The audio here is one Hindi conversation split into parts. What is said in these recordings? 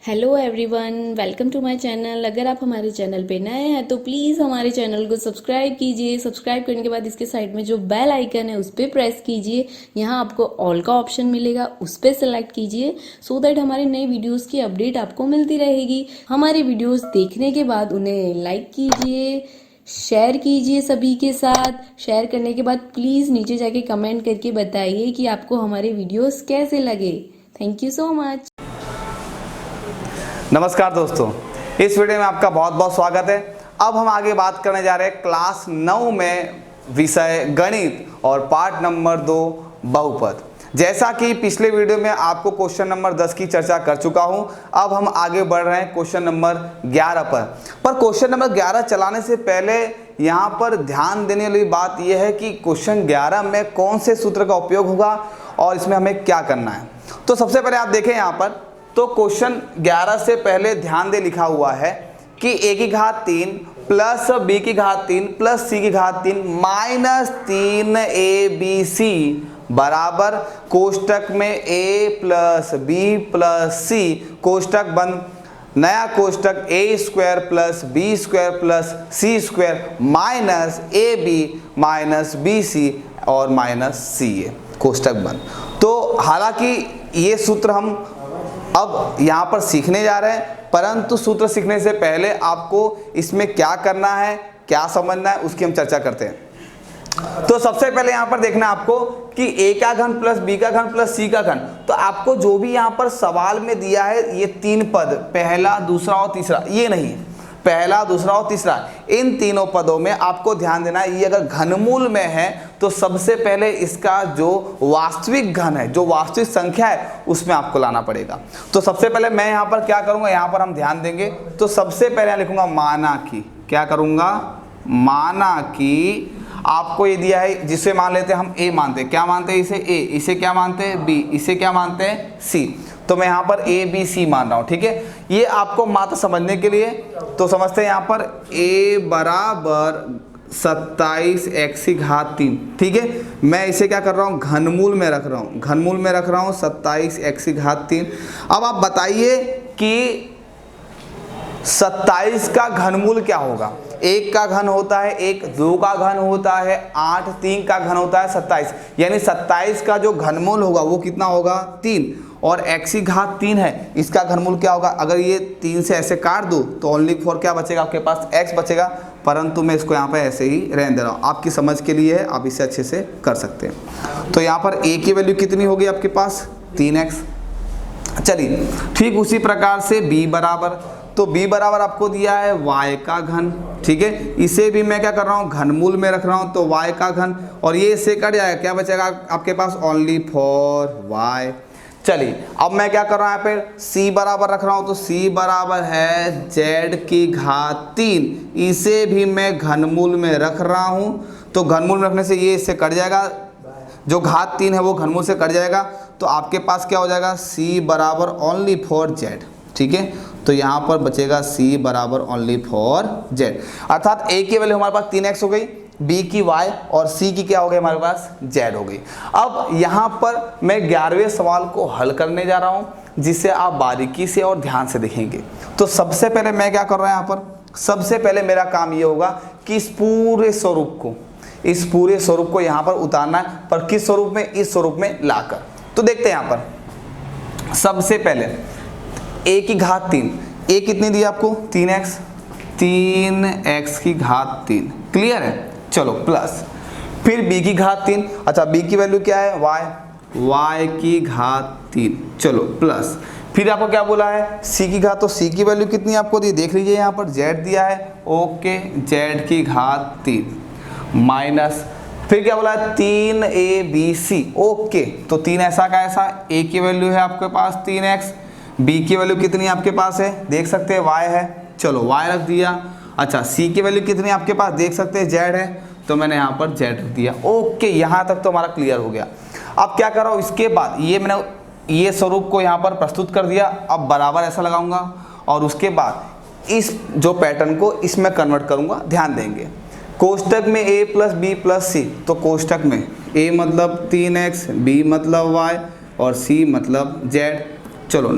Hello everyone, welcome to my channel. अगर आप हमारे चैनल पे नए हैं तो प्लीज़ हमारे चैनल को सब्सक्राइब कीजिए। सब्सक्राइब करने के बाद इसके साइड में जो बेल आइकन है उस पर प्रेस कीजिए। यहाँ आपको ऑल का ऑप्शन मिलेगा, उस पर सेलेक्ट कीजिए सो दैट हमारे नए वीडियोस की अपडेट आपको मिलती रहेगी। हमारे वीडियोस देखने के बाद उन्हें लाइक कीजिए, शेयर कीजिए सभी के साथ। शेयर करने के बाद प्लीज़ नीचे जाके कमेंट करके बताइए कि आपको हमारे वीडियोस कैसे लगे। Thank you so much. नमस्कार दोस्तों, इस वीडियो में आपका बहुत बहुत स्वागत है। अब हम आगे बात करने जा रहे हैं क्लास 9 में विषय गणित और पार्ट नंबर 2 बहुपद। जैसा कि पिछले वीडियो में आपको क्वेश्चन नंबर 10 की चर्चा कर चुका हूं, अब हम आगे बढ़ रहे हैं क्वेश्चन नंबर 11 पर क्वेश्चन नंबर 11 चलाने से पहले यहाँ पर ध्यान देने वाली बात यह है कि क्वेश्चन 11 में कौन से सूत्र का उपयोग होगा और इसमें हमें क्या करना है। तो सबसे पहले आप देखें यहाँ पर, तो क्वेश्चन 11 से पहले ध्यान दे लिखा हुआ है कि a की घात 3 प्लस b की घात 3 प्लस c की घात 3 माइनस 3abc बराबर कोष्टक में a plus b plus c कोष्टक बंद, नया कोष्टक a square plus b square plus c square minus ab minus bc और माइनस ca कोष्टक बंद। तो हालांकि ये सूत्र हम अब यहाँ पर सीखने जा रहे हैं, परंतु सूत्र सीखने से पहले आपको इसमें क्या करना है, क्या समझना है, उसकी हम चर्चा करते हैं। तो सबसे पहले यहाँ पर देखना है आपको कि a का घन प्लस b का घन प्लस c का घन। तो आपको जो भी यहाँ पर सवाल में दिया है ये 3 पद, पहला दूसरा और तीसरा, ये नहीं, पहला दूसरा और तीसरा, इन तीनों पदों में आपको ध्यान देना है। ये अगर घनमूल में है तो सबसे पहले इसका जो वास्तविक घन है, जो वास्तविक संख्या है, उसमें आपको लाना पड़ेगा। तो सबसे पहले मैं यहाँ पर क्या करूँगा, यहाँ पर हम ध्यान देंगे। तो सबसे पहले यहाँ लिखूंगा माना कि, क्या करूँगा, माना कि आपको ये दिया है जिसे मान लेते हैं हम a मानते हैं, क्या मानते हैं इसे a, इसे क्या मानते हैं b, इसे क्या मानते हैं c। तो मैं यहाँ पर a b c मान रहा हूँ, ठीक है। ये आपको मात्र समझने के लिए, तो समझते हैं यहाँ पर a बराबर 27x की घात 3, ठीक है। मैं इसे क्या कर रहा हूँ, घनमूल में रख रहा हूँ, घनमूल में रख रहा हूँ 27x की घात 3। अब आप बताइए कि 27 का घनमूल क्या होगा। 1 का घन होता है 1, 2 का घन होता है 8, 3 का घन होता है 27, यानी 27 का जो घनमूल होगा वो कितना होगा, 3। और x की घात 3 है, इसका घनमूल क्या होगा। अगर ये 3 से ऐसे काट दो तो ओनली फॉर क्या बचेगा आपके पास, x बचेगा। परंतु मैं इसको यहाँ पे ऐसे ही रहने दे रहा हूँ, आपकी समझ के लिए है, आप इसे अच्छे से कर सकते हैं। तो यहाँ पर a की वैल्यू कितनी होगी आपके पास, 3x। चलिए ठीक उसी प्रकार से b बराबर, तो b बराबर आपको दिया है y का घन, ठीक है। इसे भी मैं क्या कर रहा हूँ, घनमूल में रख रहा हूँ, तो y का घन, और ये इससे कट जाएगा, क्या बचेगा आपके पास, ओनली फॉर y। चलिए अब मैं क्या कर रहा हूँ, यहाँ पे c बराबर रख रहा हूँ, तो c बराबर है z की घात 3, इसे भी मैं घनमूल में रख रहा हूँ। तो घनमूल में रखने से ये इससे कट जाएगा, जो घात 3 है वो घनमूल से कट जाएगा, तो आपके पास क्या हो जाएगा, c बराबर ओनली फॉर z, ठीक है। तो यहाँ पर बचेगा c बराबर ओनली फॉर z, अर्थात a की वैल्यू हमारे पास 3x हो गई, b की y और c की क्या हो गई हमारे पास, z हो गई। अब यहाँ पर मैं 11वें सवाल को हल करने जा रहा हूँ, जिसे आप बारीकी से और ध्यान से देखेंगे। तो सबसे पहले मैं क्या कर रहा हूँ, यहाँ पर सबसे पहले मेरा काम ये होगा कि इस पूरे स्वरूप को यहाँ पर उतारना है, पर किस स्वरूप में, इस स्वरूप में लाकर। तो देखते हैं यहाँ पर सबसे पहले a की घात 3, a कितनी दी आपको, 3x, 3x की घात 3, क्लियर है। चलो प्लस, फिर b की घात 3, अच्छा b की वैल्यू क्या है, y की घात 3, चलो प्लस, फिर आपको क्या बोला है, c की घात, तो c की वैल्यू कितनी आपको दी, देख लीजिए यहाँ पर z दिया है, ओके, z की घात 3 माइनस, फिर क्या बोला है 3abc, ओके। तो 3 ऐसा का ऐसा, a की वैल्यू है आपके पास 3x, b की वैल्यू कितनी आपके पास है, देख सकते हैं y है, चलो y रख दिया। अच्छा c की वैल्यू कितनी आपके पास, देख सकते हैं z है, तो मैंने यहाँ पर z रख दिया, ओके। यहाँ तक तो हमारा क्लियर हो गया। अब क्या कर रहा हूँ, इसके बाद ये मैंने ये स्वरूप को यहाँ पर प्रस्तुत कर दिया, अब बराबर ऐसा लगाऊंगा और उसके बाद इस जो पैटर्न को इसमें कन्वर्ट करूँगा, ध्यान देंगे। कोष्टक में a प्लस बी प्लस सी, तो कोष्टक में a मतलब 3x, b मतलब y और c मतलब z। चलो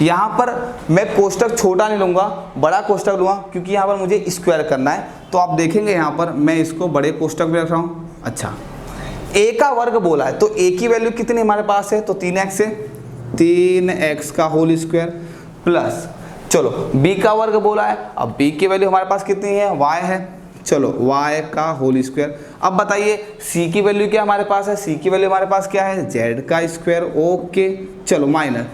यहाँ पर मैं कोष्टक छोटा नहीं लूँगा, बड़ा कोष्टक लूँगा, क्योंकि यहाँ पर मुझे स्क्वायर करना है। तो आप देखेंगे यहाँ पर मैं इसको बड़े कोष्टक में रख रहा हूँ। अच्छा, a का वर्ग बोला है तो a की वैल्यू कितनी हमारे पास है, तो 3x है, 3x का होल स्क्वायर प्लस, चलो b का वर्ग बोला है, अब b की वैल्यू हमारे पास कितनी है, y है, चलो y का होल स्क्वायर। अब बताइए c की वैल्यू क्या हमारे पास है, c की वैल्यू हमारे पास क्या है, z का स्क्वायर। ओके, चलो माइनस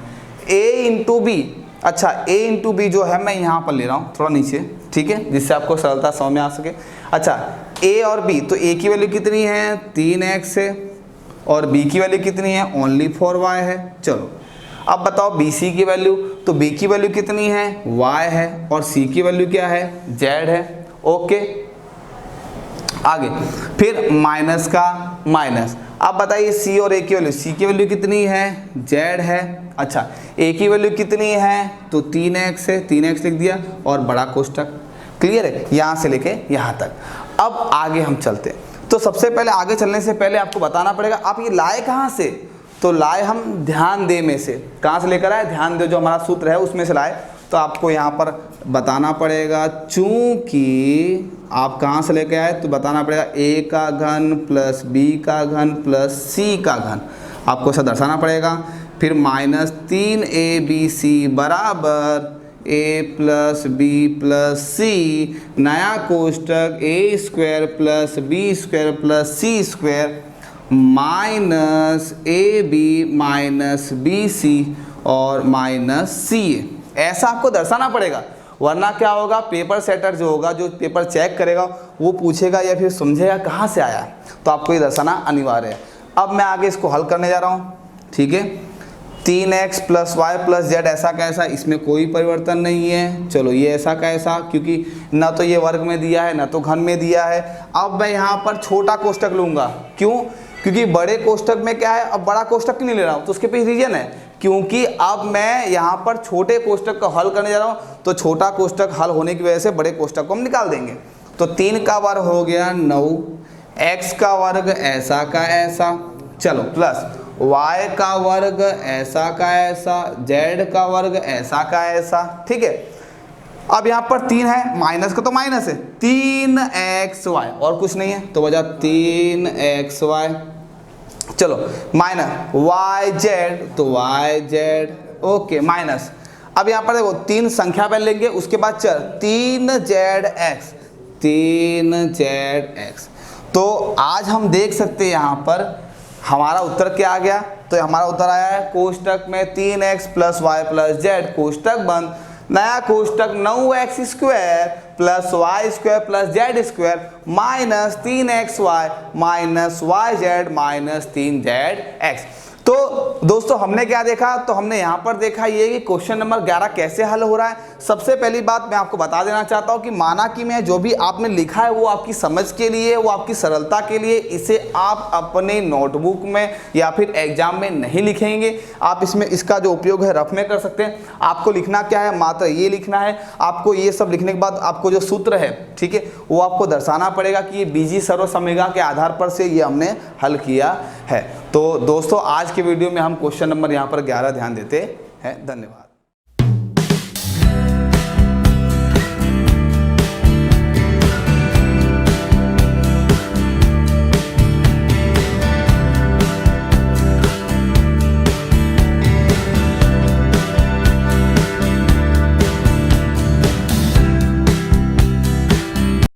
a इंटू बी। अच्छा, a इंटू बी जो है मैं यहाँ पर ले रहा हूँ थोड़ा नीचे, ठीक है, जिससे आपको सरलता समझ में आ सके। अच्छा, a और b, तो a की वैल्यू कितनी है, 3x है, और b की वैल्यू कितनी है, ओनली 4y है। चलो अब बताओ bc की वैल्यू, तो b की वैल्यू कितनी है, y है, और c की वैल्यू क्या है, z है। ओके, आगे फिर माइनस का माइनस। अब बताइए c और a की वैल्यू, c की वैल्यू कितनी है, z है। अच्छा, a की वैल्यू कितनी है, तो 3x है, 3x लिख दिया, और बड़ा कोष्टक। क्लियर है यहाँ से लेके यहाँ तक। अब आगे हम चलते हैं। तो सबसे पहले आगे चलने से पहले आपको बताना पड़ेगा आप ये लाए कहाँ से, तो लाए हम ध्यान दे में से। कहाँ से लेकर आए, ध्यान दे जो हमारा सूत्र है उसमें से लाए। तो आपको यहाँ पर बताना पड़ेगा, चूंकि आप कहाँ से लेके आए, तो बताना पड़ेगा a का घन प्लस b का घन प्लस c का घन, आपको ऐसा दर्शाना पड़ेगा। फिर माइनस 3abc बराबर a plus b plus c, नया कोष्टक a square plus b square plus c square minus a b minus b c और माइनस सी ए, ऐसा आपको दर्शाना पड़ेगा। वरना क्या होगा, पेपर सेटर जो होगा, जो पेपर चेक करेगा, वो पूछेगा या फिर समझेगा कहाँ से आया, तो आपको ये दर्शाना अनिवार्य है। अब मैं आगे इसको हल करने जा रहा हूँ, ठीक है। 3x plus y plus Z ऐसा कैसा, इसमें कोई परिवर्तन नहीं है। चलो ये ऐसा कैसा, क्योंकि ना तो ये वर्ग में दिया है ना तो घन में दिया है। अब मैं यहाँ पर छोटा कोष्टक लूँगा, क्यों, क्योंकि बड़े कोष्टक में क्या है, अब बड़ा कोष्टक क्यों नहीं ले रहा हूँ, तो उसके पीछे रीजन है, क्योंकि अब मैं यहाँ पर छोटे कोष्टक को हल करने जा रहा हूँ, तो छोटा कोष्टक हल होने की वजह से बड़े कोष्टक को हम निकाल देंगे। तो 3 का वर्ग हो गया 9, x का वर्ग ऐसा का ऐसा, चलो प्लस y का वर्ग ऐसा का ऐसा, z का वर्ग ऐसा का ऐसा, ठीक है। अब यहाँ पर 3 है, माइनस का तो माइनस है, 3xy और कुछ नहीं है, तो बचा 3xy। चलो माइनस yz, तो yz, ओके माइनस। अब यहाँ पर देखो 3 संख्या पहले लेंगे, उसके बाद चल 3zx, 3zx। तो आज हम देख सकते हैं यहाँ पर हमारा उत्तर क्या आ गया, तो हमारा उत्तर आया है कोष्टक में 3x plus y plus z, कोष्टक बंद, नया कोष्टक 9x square plus y square plus z square minus 3xy minus y z minus 3zx। तो दोस्तों हमने क्या देखा, तो हमने यहाँ पर देखा ये कि क्वेश्चन नंबर 11 कैसे हल हो रहा है। सबसे पहली बात मैं आपको बता देना चाहता हूँ कि माना कि मैं जो भी आपने लिखा है वो आपकी समझ के लिए, वो आपकी सरलता के लिए, इसे आप अपने नोटबुक में या फिर एग्जाम में नहीं लिखेंगे। आप इसमें इसका जो उपयोग है रफ में कर सकते हैं। आपको लिखना क्या है, मात्र ये लिखना है। आपको ये सब लिखने के बाद आपको जो सूत्र है, ठीक है, वो आपको दर्शाना पड़ेगा कि ये बीजी सर्वसमग्र के आधार पर से ये हमने हल किया है। तो दोस्तों आज के वीडियो में हम क्वेश्चन नंबर यहाँ पर 11 ध्यान देते हैं। धन्यवाद।